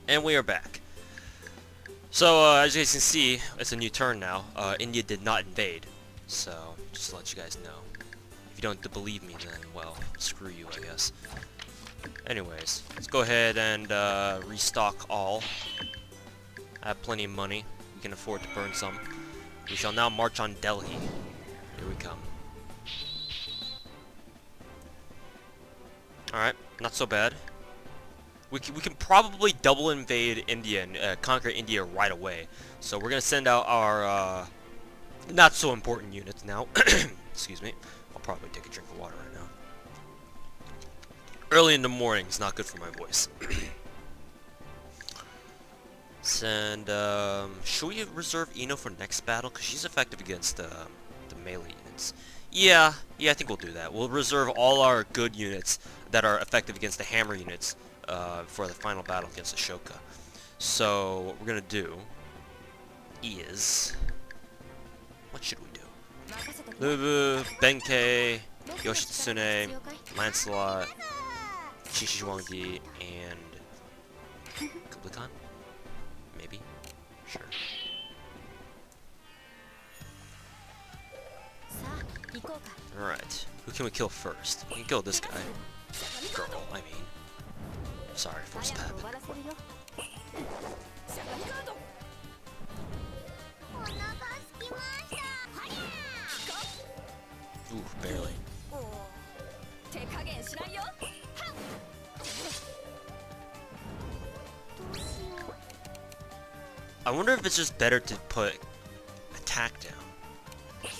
And we are back. So, as you guys can see, it's a new turn now. India did not invade. So, just to let you guys know. If you don't believe me, then, well, screw you, I guess. Anyways, let's go ahead and restock all. I have plenty of money. We can afford to burn some. We shall now march on Delhi. Here we come. Alright, not so bad. We can probably double invade India and conquer India right away. So we're gonna send out our not so important units now. Excuse me. I'll probably take a drink of water right now. Early in the morning is not good for my voice. Send. Should we reserve Ino for next battle? Cause she's effective against the melee units. Yeah, I think we'll do that. We'll reserve all our good units that are effective against the hammer units. For the final battle against Ashoka. So, what we're gonna do is... What should we do? Lubu, Benkei, Yoshitsune, Lancelot, Shishiwangi, and... Kublai Khan? Maybe? Sure. Alright. Who can we kill first? We can kill this guy. Girl, I mean. Sorry, force tab. Ooh, barely. I wonder if it's just better to put attack down.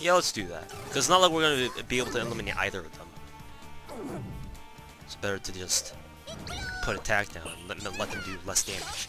Yeah, let's do that. Because it's not like we're going to be able to eliminate either of them. It's better to just put attack down and let them do less damage.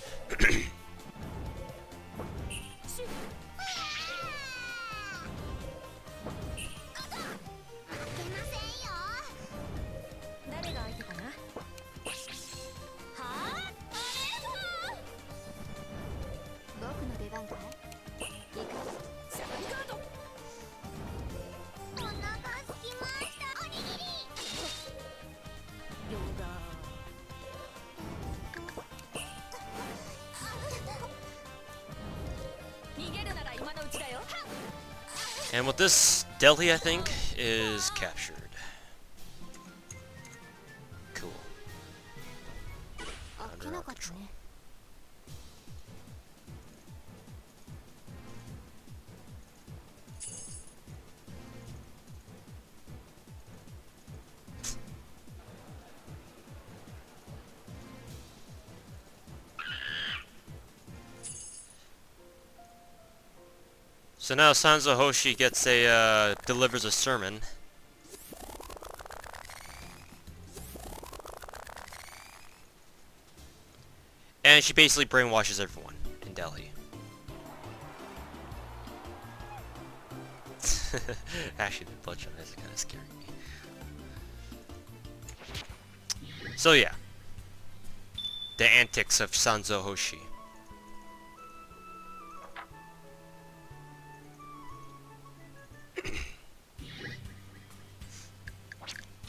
And with this, Delhi, I think, is captured. Cool. Under our control. So now Sanzo Hoshi gets a, delivers a sermon. And she basically brainwashes everyone in Delhi. Actually, the bloodshot eyes are kind of scaring me. So yeah. The antics of Sanzo Hoshi.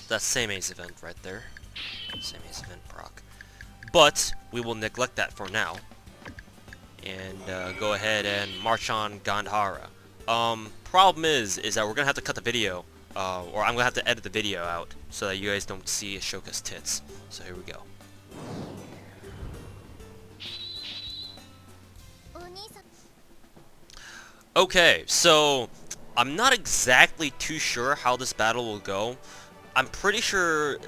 That same Ace event right there. Same Ace event proc. But we will neglect that for now. And go ahead and march on Gandhara. Problem is that we're gonna have to cut the video. Or I'm gonna have to edit the video out so that you guys don't see Ashoka's tits. So here we go. Okay, so I'm not exactly too sure how this battle will go. I'm pretty sure,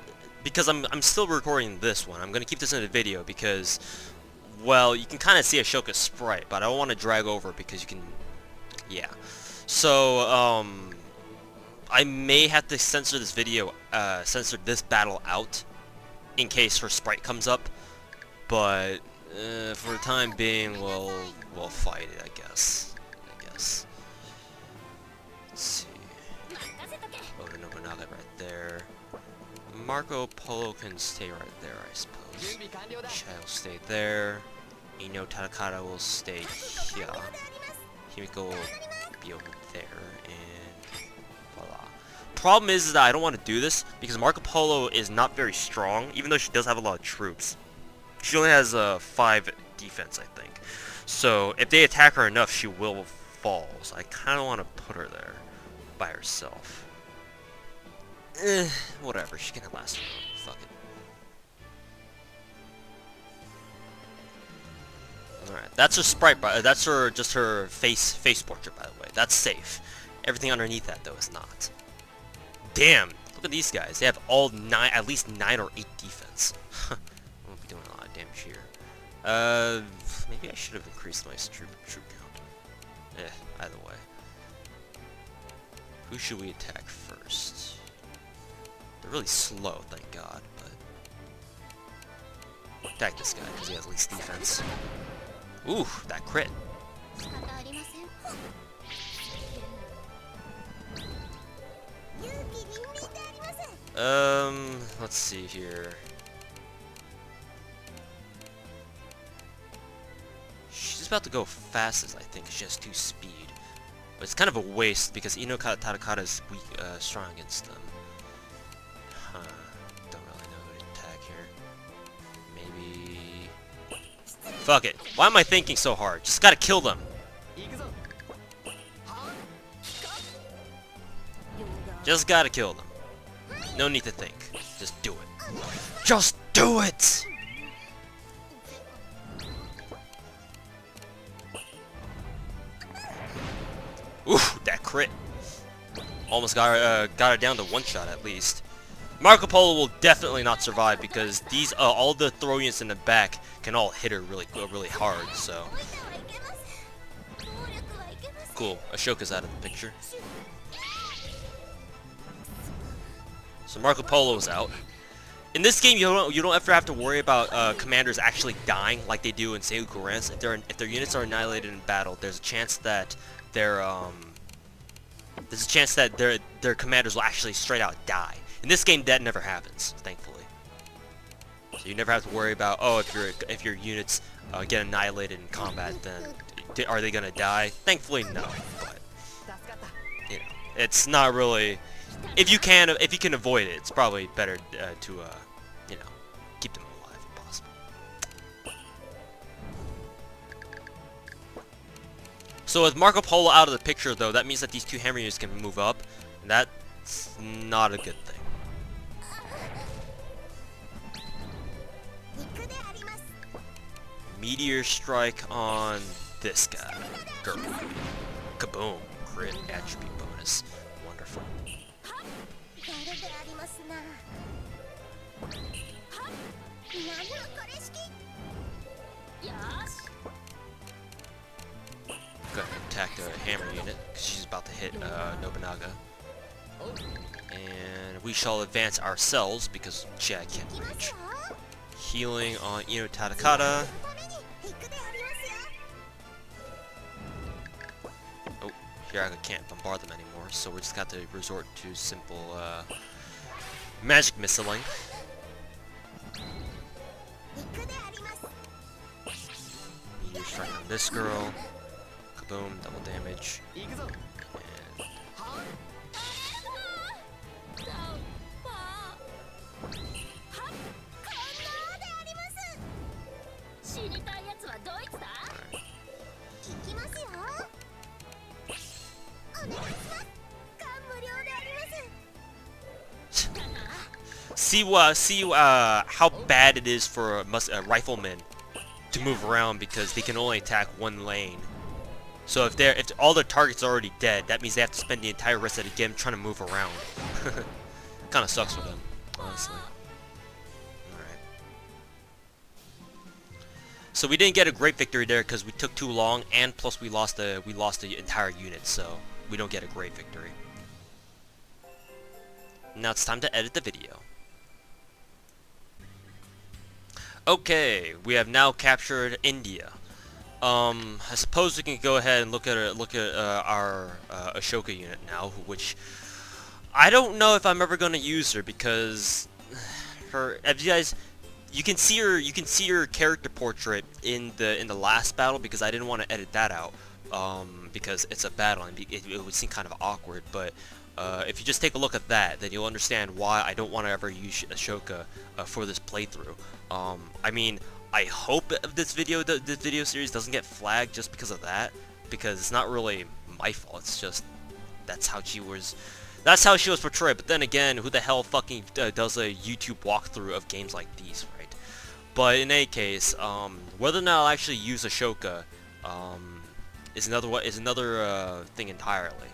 because I'm still recording this one, I'm going to keep this in the video because, well, you can kind of see Ashoka's sprite, but I don't want to drag over because you can, yeah. So, I may have to censor this video, censor this battle out in case her sprite comes up, but for the time being, we'll fight it, I guess. Let's see. Oda Nobunaga right there. Marco Polo can stay right there, I suppose. Shai will stay there. Ino Takara will stay here. Himiko will be over there, and voila. Problem is that I don't want to do this because Marco Polo is not very strong, even though she does have a lot of troops. She only has 5 defense, I think. So if they attack her enough, she will fall. So I kind of want to put her there by herself. Whatever. She can last a round. Fuck it. Alright, that's her sprite, that's her, just her face portrait, by the way. That's safe. Everything underneath that, though, is not. Damn! Look at these guys. They have all at least 9 or 8 defense. I'm gonna be doing a lot of damage here. Maybe I should have increased my troop count. Either way. Who should we attack first? They're really slow, thank God, but... Attack this guy, because he has least defense. Ooh, that crit. Let's see here. She's about to go fastest, I think. She has 2 speed. But it's kind of a waste, because Eiyuu Senki is weak, strong against them. Huh. Don't really know who to attack here. Maybe... Fuck it. Why am I thinking so hard? Just gotta kill them. Just gotta kill them. No need to think. Just do it. Just do it! Oof, that crit. Almost got her down to 1 shot at least. Marco Polo will definitely not survive because these all the throw units in the back can all hit her really hard. So cool. Ashoka's out of the picture. So Marco Polo's out. In this game, you don't ever have to worry about commanders actually dying like they do in Seiuku Rance. If their units are annihilated in battle, there's a chance that their commanders will actually straight out die. In this game, that never happens, thankfully. So you never have to worry about, oh, if your units get annihilated in combat, then are they gonna die? Thankfully, no. But you know, it's not really. If you can avoid it, it's probably better to you know, keep them alive if possible. So with Marco Polo out of the picture, though, that means that these 2 hammer units can move up, and that's not a good thing. Meteor strike on this guy. Girl. Kaboom. Crit attribute bonus. Wonderful. Go ahead and attack the hammer unit, because she's about to hit Nobunaga. And we shall advance ourselves, because Chad can't reach. Healing on Eiyuu Senki. Oh, here I can't bombard them anymore, so we just got to resort to simple magic missiling. Meteor strike on this girl. Kaboom, double damage. And see how bad it is for a rifleman to move around because they can only attack 1 lane. So if all their targets are already dead, that means they have to spend the entire rest of the game trying to move around. Kind of sucks for them, honestly. Alright. So we didn't get a great victory there because we took too long, and plus we lost the entire unit, so we don't get a great victory. Now it's time to edit the video. Okay, we have now captured India. I suppose we can go ahead and look at our Ashoka unit now, which I don't know if I'm ever going to use her because as you can see her character portrait in the last battle because I didn't want to edit that out because it's a battle and it would seem kind of awkward. But if you just take a look at that, then you'll understand why I don't want to ever use Ashoka for this playthrough. I mean, I hope this video series doesn't get flagged just because of that, because it's not really my fault. It's just that's how she was portrayed. But then again, who the hell fucking does a YouTube walkthrough of games like these, right? But in any case, whether or not I'll actually use Ashoka is another thing entirely.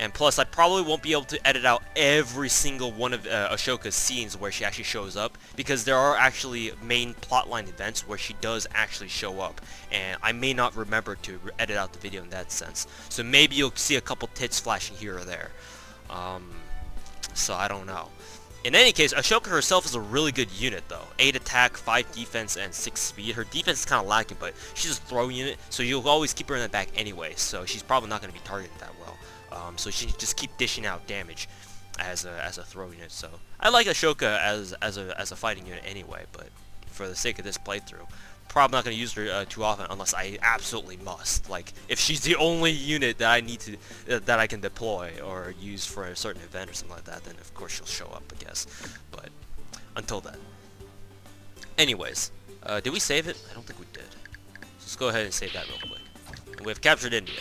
And plus, I probably won't be able to edit out every single one of Ashoka's scenes where she actually shows up, because there are actually main plotline events where she does actually show up, and I may not remember to edit out the video in that sense. So maybe you'll see a couple tits flashing here or there. So I don't know. In any case, Ashoka herself is a really good unit though. 8 attack, 5 defense, and 6 speed. Her defense is kind of lacking, but she's a throw unit, so you'll always keep her in the back anyway, so she's probably not going to be targeted that well. So she can just keep dishing out damage as a throw unit. So I like Ashoka as a fighting unit anyway, but for the sake of this playthrough, probably not going to use her too often unless I absolutely must. Like if she's the only unit that I need to that I can deploy or use for a certain event or something like that, then of course she'll show up, I guess. But until then, anyways, did we save it? I don't think we did. So let's go ahead and save that real quick. And we've captured India.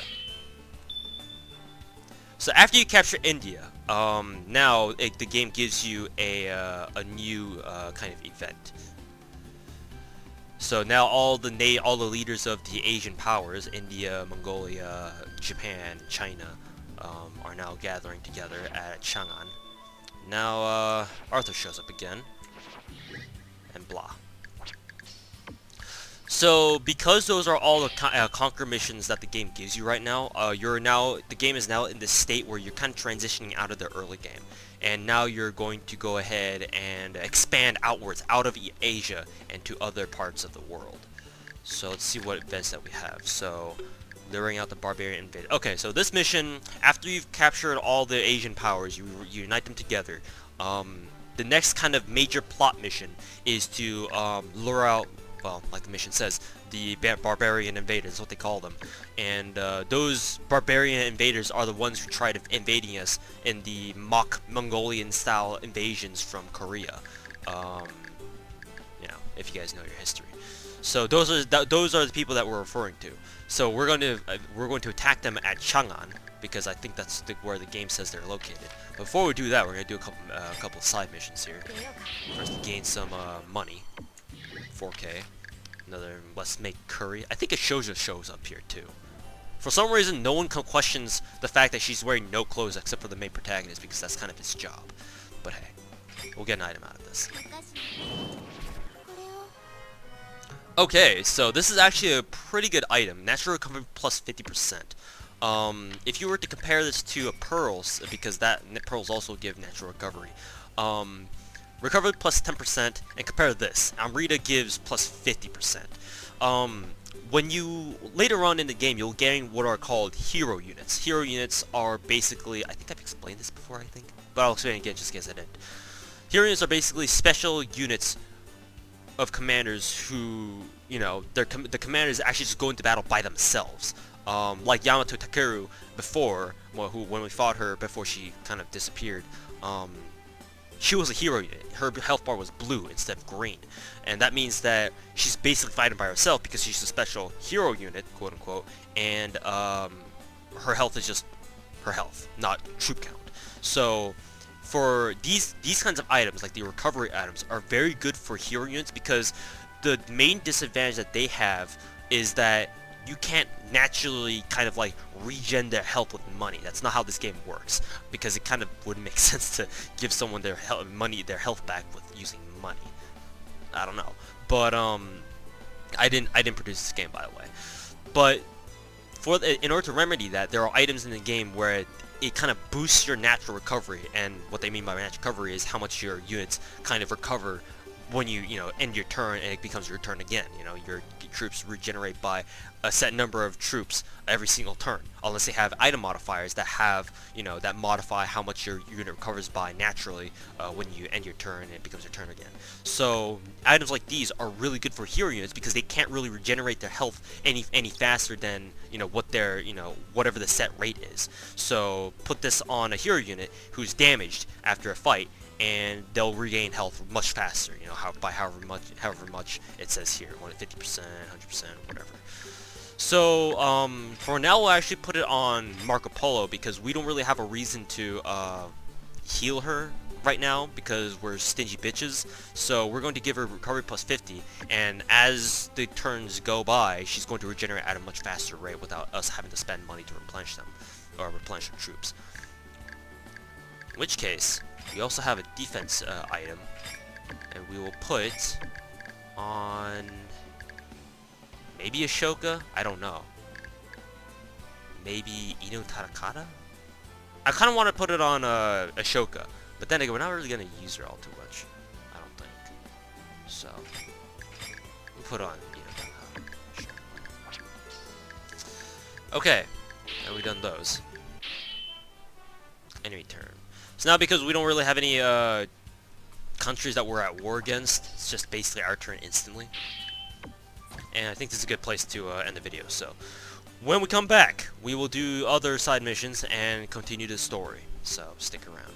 So after you capture India, now the game gives you a new kind of event. So now all the leaders of the Asian powers, India, Mongolia, Japan, China, are now gathering together at Chang'an. Now Arthur shows up again, and blah. So, because those are all the conquer missions that the game gives you right now, the game is now in this state where you're kind of transitioning out of the early game. And now you're going to go ahead and expand outwards, out of Asia, and to other parts of the world. So, let's see what events that we have. So, luring out the barbarian invader. Okay, so this mission, after you've captured all the Asian powers, you unite them together. The next kind of major plot mission is to lure out, well, like the mission says, the barbarian invaders, is what they call them. And those barbarian invaders are the ones who tried invading us in the mock Mongolian style invasions from Korea. You know, if you guys know your history. So those are the people that we're referring to. So we're going to attack them at Chang'an, because I think that's where the game says they're located. Before we do that, we're going to do a couple side missions here. First, to gain some money. 4K. Another, let's make curry. I think Ashoka shows up here too. For some reason, no one questions the fact that she's wearing no clothes except for the main protagonist, because that's kind of his job. But hey, we'll get an item out of this. Okay, so this is actually a pretty good item. Natural recovery plus 50%. If you were to compare this to a pearls, because pearls also give natural recovery. Recovery plus 10%, and compare this. Amrita gives plus 50%. When you, later on in the game, you'll gain what are called hero units. Hero units are basically, I think I've explained this before, I think, but I'll explain it again just in case I didn't. Hero units are basically special units of commanders who, you know, the commanders actually just go into battle by themselves. Like Yamato Takeru before, when we fought her before she kind of disappeared. She was a hero unit. Her health bar was blue instead of green. And that means that she's basically fighting by herself because she's a special hero unit, quote unquote, and her health is just her health, not troop count. So for these kinds of items, like the recovery items, are very good for hero units, because the main disadvantage that they have is that you can't naturally kind of like regen their health with money. That's not how this game works, because it kind of wouldn't make sense to give someone their health back with using money. I don't know, but I didn't produce this game, by the way. But in order to remedy that, there are items in the game where it kind of boosts your natural recovery, and what they mean by natural recovery is how much your units kind of recover when you end your turn and it becomes your turn again. You know, your troops regenerate by a set number of troops every single turn, unless they have item modifiers that have, that modify how much your unit recovers by naturally when you end your turn and it becomes your turn again. So items like these are really good for hero units because they can't really regenerate their health any faster than what their whatever the set rate is. So put this on a hero unit who's damaged after a fight, and they'll regain health much faster. You know, by however much it says here, 50%, 100%, whatever. So for now, we'll actually put it on Marco Polo because we don't really have a reason to heal her right now because we're stingy bitches. So we're going to give her recovery plus 50, and as the turns go by, she's going to regenerate at a much faster rate without us having to spend money to replenish them, or replenish our troops. In which case, we also have a defense item, and we will put on maybe Ashoka? I don't know. Maybe Inu Tarakata? I kind of want to put it on Ashoka, but then again, we're not really going to use her all too much. I don't think. So, we'll put on Inu Tarakata. Okay, and we've done those. Enemy turn. So now because we don't really have any countries that we're at war against, it's just basically our turn instantly. And I think this is a good place to end the video. So, when we come back, we will do other side missions and continue the story. So, stick around.